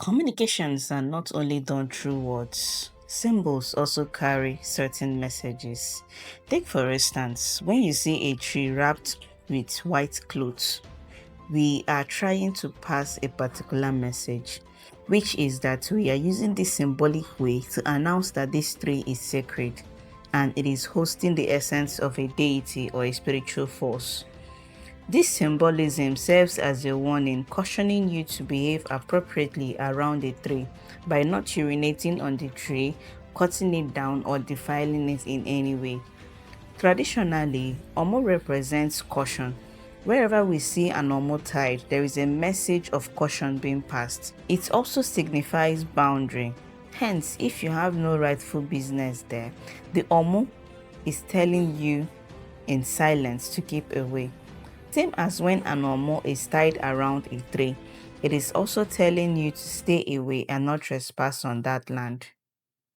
Communications are not only done through words, symbols also carry certain messages. Take for instance, when you see a tree wrapped with white cloth, we are trying to pass a particular message, which is that we are using this symbolic way to announce that this tree is sacred and it is hosting the essence of a deity or a spiritual force. This symbolism serves as a warning, cautioning you to behave appropriately around the tree by not urinating on the tree, cutting it down, or defiling it in any way. Traditionally, Omo represents caution. Wherever we see an Omo tied, there is a message of caution being passed. It also signifies boundary. Hence, if you have no rightful business there, the Omo is telling you in silence to keep away. Same as when an Omo is tied around a tree, it is also telling you to stay away and not trespass on that land.